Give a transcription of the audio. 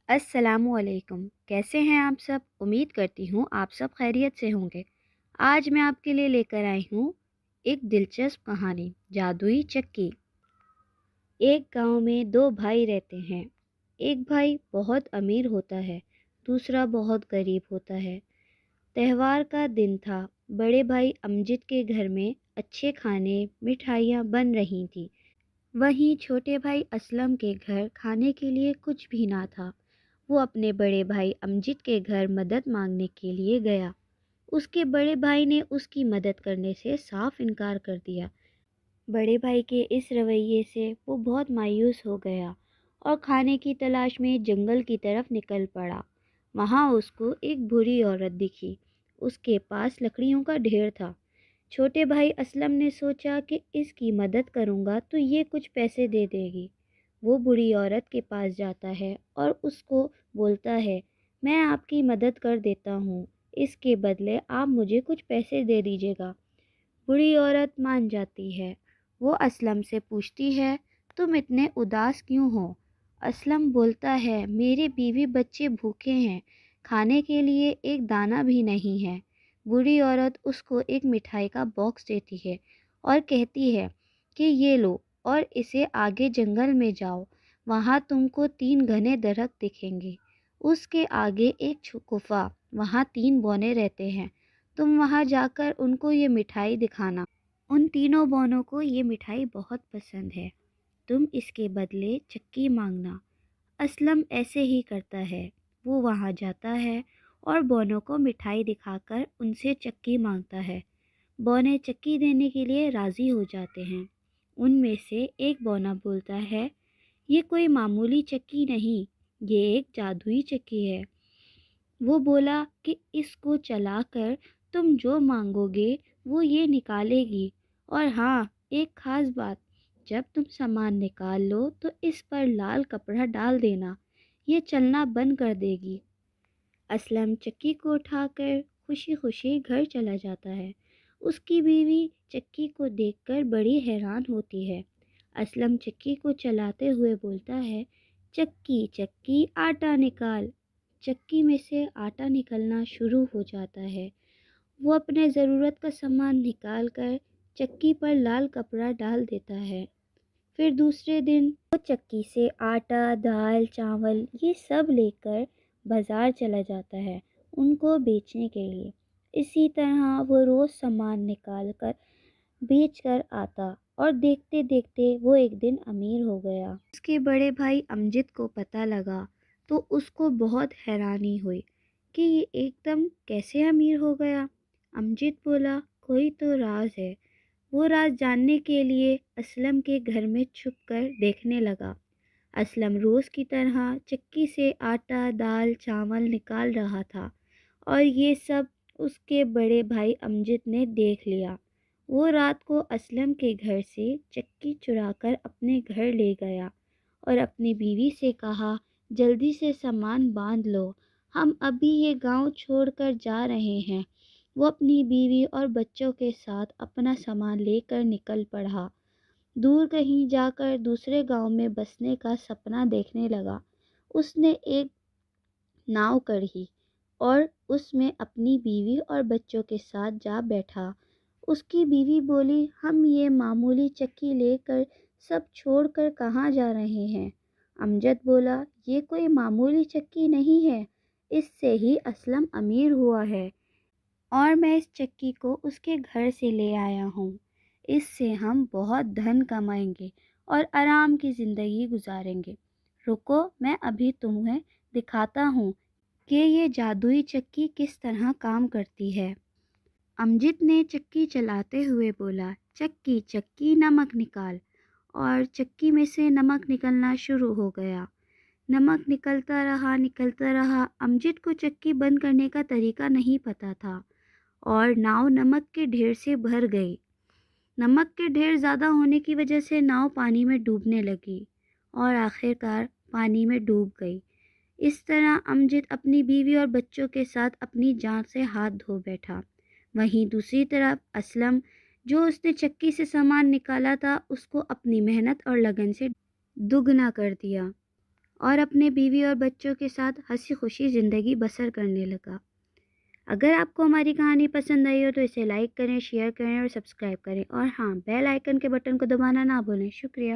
السلام علیکم، کیسے ہیں آپ سب؟ امید کرتی ہوں آپ سب خیریت سے ہوں گے۔ آج میں آپ کے لیے لے کر آئی ہوں ایک دلچسپ کہانی، جادوئی چکی۔ ایک گاؤں میں دو بھائی رہتے ہیں۔ ایک بھائی بہت امیر ہوتا ہے، دوسرا بہت غریب ہوتا ہے۔ تہوار کا دن تھا، بڑے بھائی امجد کے گھر میں اچھے کھانے مٹھائیاں بن رہی تھیں، وہیں چھوٹے بھائی اسلم کے گھر کھانے کے لیے کچھ بھی نہ تھا۔ وہ اپنے بڑے بھائی امجد کے گھر مدد مانگنے کے لیے گیا۔ اس کے بڑے بھائی نے اس کی مدد کرنے سے صاف انکار کر دیا۔ بڑے بھائی کے اس رویے سے وہ بہت مایوس ہو گیا اور کھانے کی تلاش میں جنگل کی طرف نکل پڑا۔ وہاں اس کو ایک بری عورت دکھی۔ اس کے پاس لکڑیوں کا ڈھیر تھا۔ چھوٹے بھائی اسلم نے سوچا کہ اس کی مدد کروں گا تو یہ کچھ پیسے دے دے گی۔ وہ بری عورت کے پاس جاتا ہے اور اس کو بولتا ہے، میں آپ کی مدد کر دیتا ہوں، اس کے بدلے آپ مجھے کچھ پیسے دے دیجیے گا۔ بری عورت مان جاتی ہے۔ وہ اسلم سے پوچھتی ہے، تم اتنے اداس کیوں ہو؟ اسلم بولتا ہے، میرے بیوی بچے بھوکے ہیں، کھانے کے لیے ایک دانہ بھی نہیں ہے۔ بری عورت اس کو ایک مٹھائی کا باکس دیتی ہے اور کہتی ہے کہ یہ لو اور اسے آگے جنگل میں جاؤ، وہاں تم کو 3 گھنے درخت دکھیں گے۔ اس کے آگے ایک گفا، وہاں 3 بونے رہتے ہیں، تم وہاں جا کر ان کو یہ مٹھائی دکھانا۔ ان تینوں بونوں کو یہ مٹھائی بہت پسند ہے، تم اس کے بدلے چکی مانگنا۔ اسلم ایسے ہی کرتا ہے، وہ وہاں جاتا ہے اور بونوں کو مٹھائی دکھا کر ان سے چکی مانگتا ہے۔ بونے چکی دینے کے لیے راضی ہو جاتے ہیں۔ ان میں سے ایک بونا بولتا ہے، یہ کوئی معمولی چکی نہیں، یہ ایک جادوئی چکی ہے۔ وہ بولا کہ اس کو چلا کر تم جو مانگو گے وہ یہ نکالے گی، اور ہاں ایک خاص بات، جب تم سامان نکال لو تو اس پر لال کپڑا ڈال دینا، یہ چلنا بند کر دے گی۔ اسلم چکی کو اٹھا کر خوشی خوشی گھر چلا جاتا ہے۔ اس کی بیوی چکی کو دیکھ کر بڑی حیران ہوتی ہے۔ اسلم چکی کو چلاتے ہوئے بولتا ہے، چکی چکی آٹا نکال۔ چکی میں سے آٹا نکلنا شروع ہو جاتا ہے۔ وہ اپنے ضرورت کا سامان نکال کر چکی پر لال کپڑا ڈال دیتا ہے۔ پھر دوسرے دن وہ چکی سے آٹا، دال، چاول یہ سب لے کر بازار چلا جاتا ہے ان کو بیچنے کے لیے۔ اسی طرح وہ روز سامان نکال کر بیچ کر آتا اور دیکھتے دیکھتے وہ ایک دن امیر ہو گیا۔ اس کے بڑے بھائی امجد کو پتہ لگا تو اس کو بہت حیرانی ہوئی کہ یہ ایک دم کیسے امیر ہو گیا۔ امجد بولا، کوئی تو راز ہے۔ وہ راز جاننے کے لیے اسلم کے گھر میں چھپ کر دیکھنے لگا۔ اسلم روز کی طرح چکی سے آٹا، دال، چاول نکال رہا تھا اور یہ سب اس کے بڑے بھائی امجد نے دیکھ لیا۔ وہ رات کو اسلم کے گھر سے چکی چرا کر اپنے گھر لے گیا اور اپنی بیوی سے کہا، جلدی سے سامان باندھ لو، ہم ابھی یہ گاؤں چھوڑ کر جا رہے ہیں۔ وہ اپنی بیوی اور بچوں کے ساتھ اپنا سامان لے کر نکل پڑا۔ دور کہیں جا کر دوسرے گاؤں میں بسنے کا سپنا دیکھنے لگا۔ اس نے ایک ناؤ کڑھی اور اس میں اپنی بیوی اور بچوں کے ساتھ جا بیٹھا۔ اس کی بیوی بولی، ہم یہ معمولی چکی لے کر سب چھوڑ کر کہاں جا رہے ہیں؟ امجد بولا، یہ کوئی معمولی چکی نہیں ہے، اس سے ہی اسلم امیر ہوا ہے اور میں اس چکی کو اس کے گھر سے لے آیا ہوں۔ اس سے ہم بہت دھن کمائیں گے اور آرام کی زندگی گزاریں گے۔ رکو، میں ابھی تمہیں دکھاتا ہوں کہ یہ جادوئی چکی کس طرح کام کرتی ہے۔ امجد نے چکی چلاتے ہوئے بولا، چکی چکی نمک نکال، اور چکی میں سے نمک نکلنا شروع ہو گیا۔ نمک نکلتا رہا۔ امجد کو چکی بند کرنے کا طریقہ نہیں پتہ تھا اور ناؤ نمک کے ڈھیر سے بھر گئی۔ نمک کے ڈھیر زیادہ ہونے کی وجہ سے ناؤ پانی میں ڈوبنے لگی اور آخرکار پانی میں ڈوب گئی۔ اس طرح امجد اپنی بیوی اور بچوں کے ساتھ اپنی جان سے ہاتھ دھو بیٹھا۔ وہیں دوسری طرف اسلم، جو اس نے چکی سے سامان نکالا تھا، اس کو اپنی محنت اور لگن سے دگنا کر دیا۔ اور اپنے بیوی اور بچوں کے ساتھ ہنسی خوشی زندگی بسر کرنے لگا۔ اگر آپ کو ہماری کہانی پسند آئی ہو تو اسے لائک کریں، شیئر کریں اور سبسکرائب کریں، اور ہاں، بیل آئیکن کے بٹن کو دبانا نہ بھولیں۔ شکریہ۔